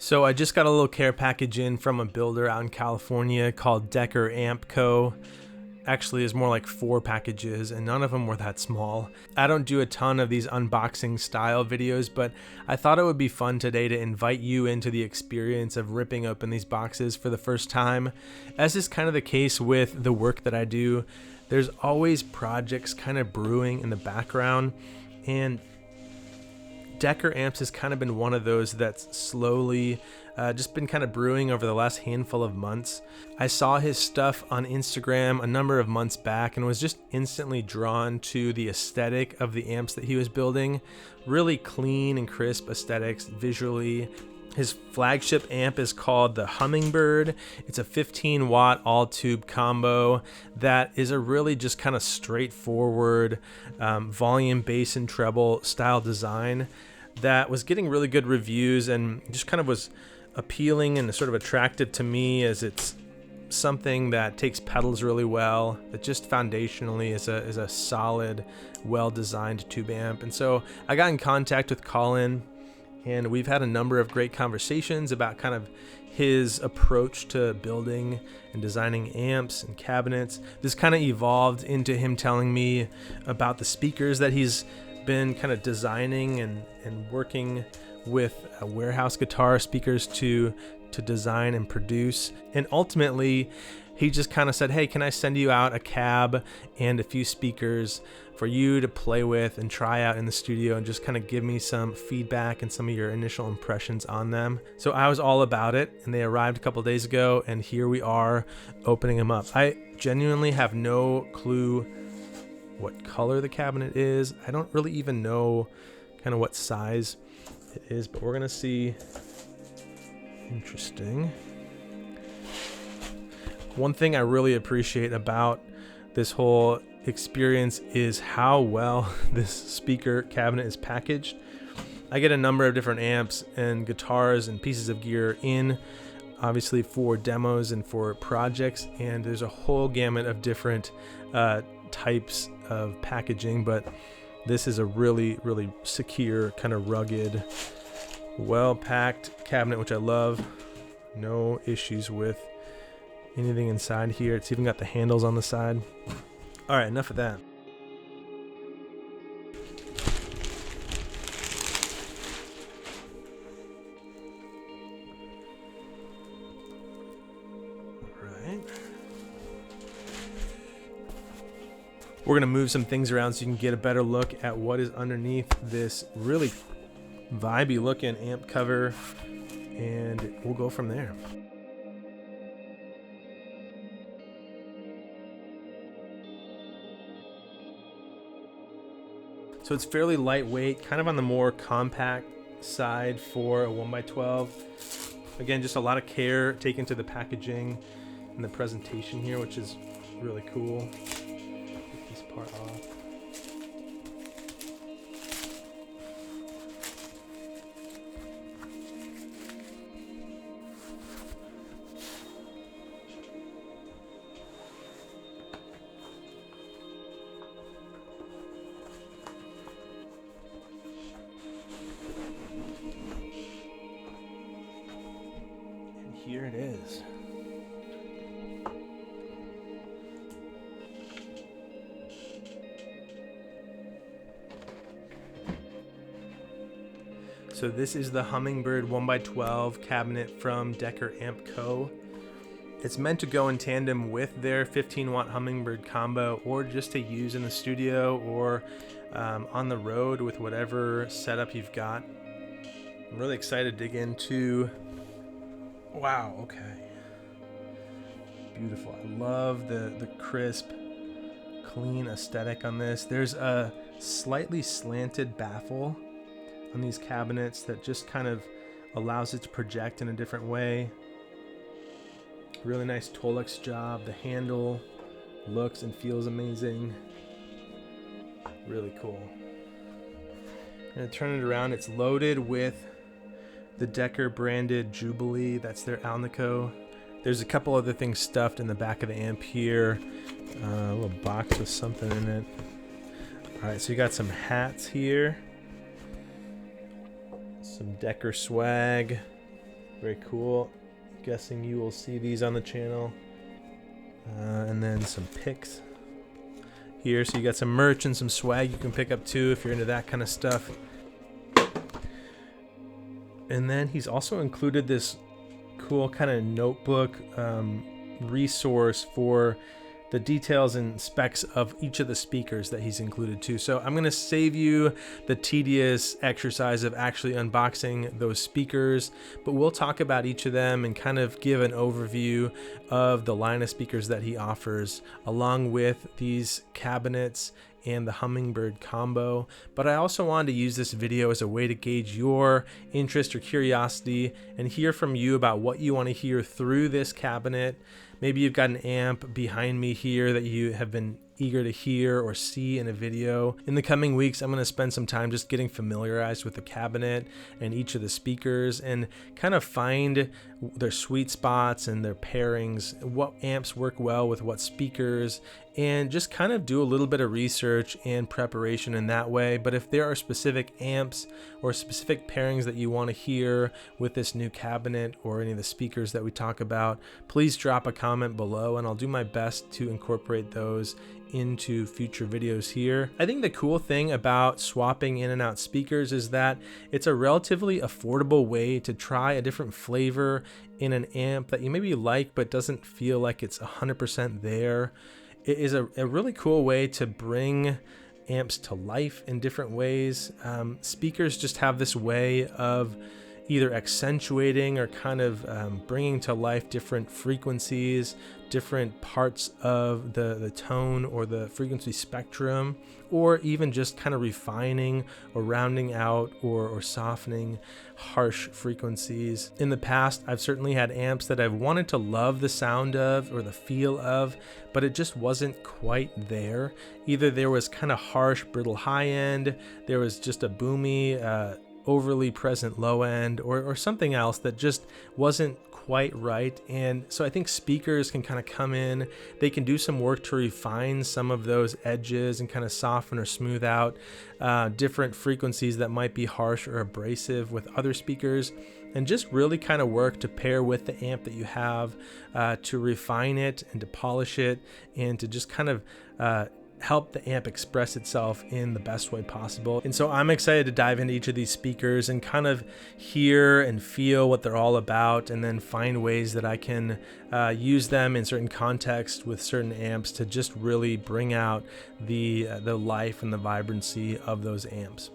So I just got a little care package in from a builder out in California called Decker Amp Co. Actually, it's more like 4 packages, and none of them were that small. I don't do a ton of these unboxing style videos, but I thought it would be fun today to invite you into the experience of ripping open these boxes for the first time. As is kind of the case with the work that I do, there's always projects kind of brewing in the background, and Decker Amps has kind of been one of those that's slowly just been kind of brewing over the last handful of months. I saw his stuff on Instagram a number of months back and was just instantly drawn to the aesthetic of the amps that he was building. Really clean and crisp aesthetics visually. His flagship amp is called the Hummingbird. It's a 15 watt all tube combo that is a really just kind of straightforward volume, bass and treble style design that was getting really good reviews and just kind of was appealing and sort of attractive to me, as it's something that takes pedals really well, that just foundationally is a solid, well-designed tube amp. And so I got in contact with Colin, and we've had a number of great conversations about kind of his approach to building and designing amps and cabinets. This kind of evolved into him telling me about the speakers that he's been kind of designing and working with warehouse guitar speakers to design and produce. And ultimately, he just kind of said, hey, can I send you out a cab and a few speakers for you to play with and try out in the studio, and just kind of give me some feedback and some of your initial impressions on them. So I was all about it, and they arrived a couple days ago, and here we are opening them up. I genuinely have no clue what color the cabinet is. I don't really even know kind of what size it is, but we're gonna see. Interesting. One thing I really appreciate about this whole experience is how well this speaker cabinet is packaged. I get a number of different amps and guitars and pieces of gear in, obviously for demos and for projects, and there's a whole gamut of different types of packaging, but this is a really, really secure, kind of rugged, well-packed cabinet, which I love. No issues with anything inside here. It's even got the handles on the side. All right, enough of that. We're going to move some things around so you can get a better look at what is underneath this really vibey looking amp cover, and we'll go from there. So it's fairly lightweight, kind of on the more compact side for a 1x12. Again, just a lot of care taken to the packaging and the presentation here, which is really cool. Get this part off. Here it is. So this is the Hummingbird 1x12 cabinet from Decker Amp Co. It's meant to go in tandem with their 15 watt Hummingbird combo, or just to use in the studio or on the road with whatever setup you've got. I'm really excited to dig into. Wow, okay. Beautiful. I love the crisp, clean aesthetic on this. There's a slightly slanted baffle on these cabinets that just kind of allows it to project in a different way. Really nice Tolex job. The handle looks and feels amazing. Really cool. I'm gonna turn it around. It's loaded with the Decker branded Jubilee. That's their Alnico. There's a couple other things stuffed in the back of the amp here. A little box with something in it. All right, so you got some hats here. Some Decker swag. Very cool. Guessing you will see these on the channel. And then some picks here. So you got some merch and some swag you can pick up too if you're into that kind of stuff. And then he's also included this cool kind of notebook resource for the details and specs of each of the speakers that he's included too. So I'm going to save you the tedious exercise of actually unboxing those speakers, but we'll talk about each of them and kind of give an overview of the line of speakers that he offers, along with these cabinets and the Hummingbird combo. But I also wanted to use this video as a way to gauge your interest or curiosity and hear from you about what you want to hear through this cabinet. Maybe you've got an amp behind me here that you have been eager to hear or see in a video. In the coming weeks, I'm going to spend some time just getting familiarized with the cabinet and each of the speakers and kind of find their sweet spots and their pairings, what amps work well with what speakers, and just kind of do a little bit of research and preparation in that way. But if there are specific amps or specific pairings that you want to hear with this new cabinet or any of the speakers that we talk about, please drop a comment below and I'll do my best to incorporate those into future videos here. I think the cool thing about swapping in and out speakers is that it's a relatively affordable way to try a different flavor in an amp that you maybe like but doesn't feel like it's 100% there. It is a really cool way to bring amps to life in different ways. Speakers just have this way of either accentuating or kind of bringing to life different frequencies, different parts of the tone or the frequency spectrum, or even just kind of refining or rounding out or softening harsh frequencies. In the past, I've certainly had amps that I've wanted to love the sound of or the feel of, but it just wasn't quite there. Either there was kind of harsh, brittle high end, there was just a boomy, overly present low end, or something else that just wasn't quite right. And so I think speakers can kind of come in, they can do some work to refine some of those edges and kind of soften or smooth out different frequencies that might be harsh or abrasive with other speakers, and just really kind of work to pair with the amp that you have to refine it and to polish it and to just kind of help the amp express itself in the best way possible. And so I'm excited to dive into each of these speakers and kind of hear and feel what they're all about, and then find ways that I can use them in certain contexts with certain amps to just really bring out the life and the vibrancy of those amps.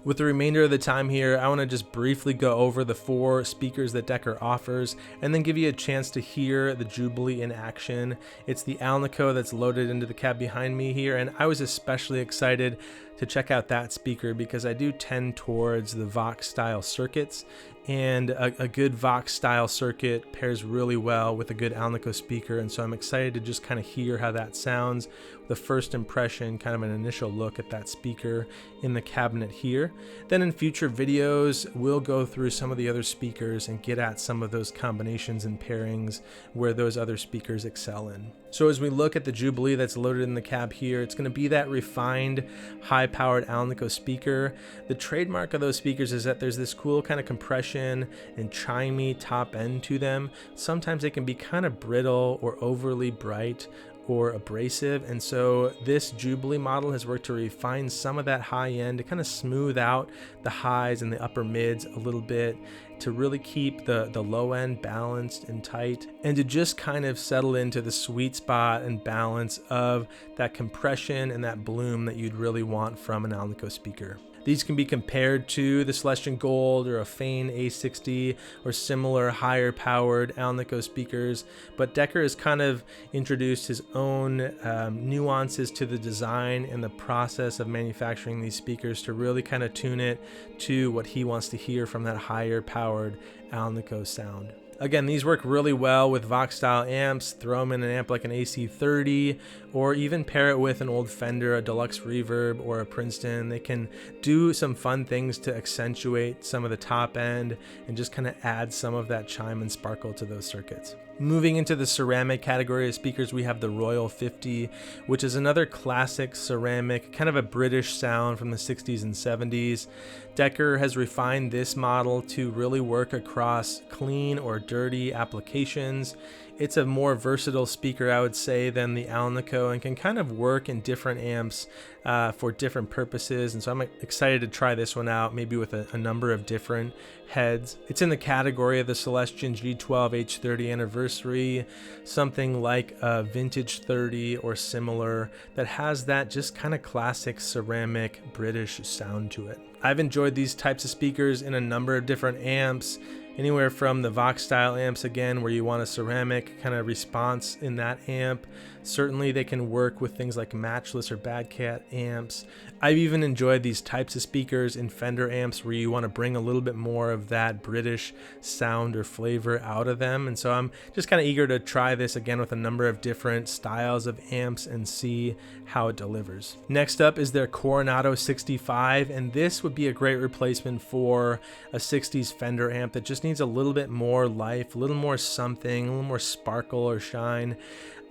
With the remainder of the time here, I want to just briefly go over the 4 speakers that Decker offers and then give you a chance to hear the Jubilee in action. It's the Alnico that's loaded into the cab behind me here, and I was especially excited to check out that speaker because I do tend towards the Vox style circuits, and a good Vox style circuit pairs really well with a good Alnico speaker, and so I'm excited to just kind of hear how that sounds. The first impression, kind of an initial look at that speaker in the cabinet here. Then in future videos, we'll go through some of the other speakers and get at some of those combinations and pairings where those other speakers excel in. So as we look at the Jubilee that's loaded in the cab here, it's going to be that refined, high-powered Alnico speaker. The trademark of those speakers is that there's this cool kind of compression and chimey top end to them. Sometimes they can be kind of brittle or overly bright or abrasive, and so this Jubilee model has worked to refine some of that high end to kind of smooth out the highs and the upper mids a little bit, to really keep the low end balanced and tight, and to just kind of settle into the sweet spot and balance of that compression and that bloom that you'd really want from an Alnico speaker. These can be compared to the Celestian Gold or a Fane A60 or similar higher powered Alnico speakers, but Decker has kind of introduced his own nuances to the design and the process of manufacturing these speakers to really kind of tune it to what he wants to hear from that higher powered Alnico sound. Again, these work really well with Vox style amps. Throw them in an amp like an AC30, or even pair it with an old Fender, a Deluxe Reverb, or a Princeton. They can do some fun things to accentuate some of the top end and just kind of add some of that chime and sparkle to those circuits. Moving into the ceramic category of speakers, we have the Royal 50, which is another classic ceramic, kind of a British sound from the 60s and 70s. Decker has refined this model to really work across clean or dirty applications. It's a more versatile speaker, I would say, than the Alnico, and can kind of work in different amps for different purposes. And so I'm excited to try this one out, maybe with a number of different heads. It's in the category of the Celestion G12 H30 Anniversary, something like a Vintage 30 or similar, that has that just kind of classic ceramic British sound to it. I've enjoyed these types of speakers in a number of different amps, anywhere from the Vox style amps, again, where you want a ceramic kind of response in that amp. Certainly they can work with things like Matchless or Bad Cat amps. I've even enjoyed these types of speakers in Fender amps where you want to bring a little bit more of that British sound or flavor out of them. And so I'm just kind of eager to try this again with a number of different styles of amps and see how it delivers. Next up is their Coronado 65, and this would be a great replacement for a 60s Fender amp that just needs a little bit more life, a little more something, a little more sparkle or shine.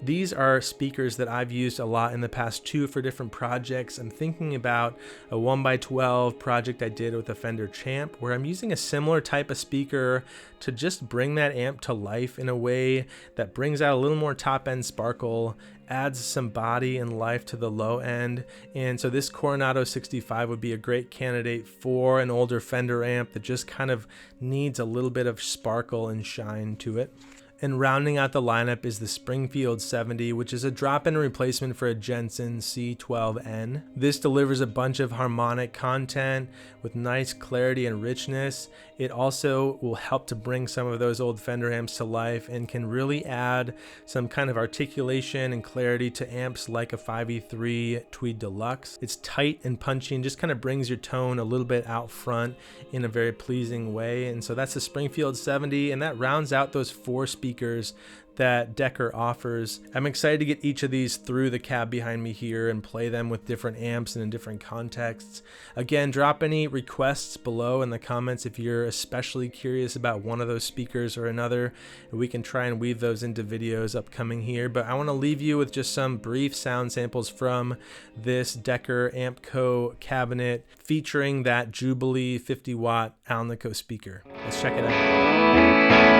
These are speakers that I've used a lot in the past too for different projects. I'm thinking about a 1x12 project I did with a Fender Champ, where I'm using a similar type of speaker to just bring that amp to life in a way that brings out a little more top end sparkle, adds some body and life to the low end. And so this Coronado 65 would be a great candidate for an older Fender amp that just kind of needs a little bit of sparkle and shine to it. And rounding out the lineup is the Springfield 70, which is a drop-in replacement for a Jensen C12N. This delivers a bunch of harmonic content with nice clarity and richness. It also will help to bring some of those old Fender amps to life and can really add some kind of articulation and clarity to amps like a 5E3 Tweed Deluxe. It's tight and punchy and just kind of brings your tone a little bit out front in a very pleasing way. And so that's the Springfield 70, and that rounds out those four speakers that Decker offers. I'm excited to get each of these through the cab behind me here and play them with different amps and in different contexts. Again, drop any requests below in the comments if you're especially curious about one of those speakers or another. We can try and weave those into videos upcoming here, but I want to leave you with just some brief sound samples from this Decker Amp-Co cabinet featuring that Jubilee 50-watt Alnico speaker. Let's check it out.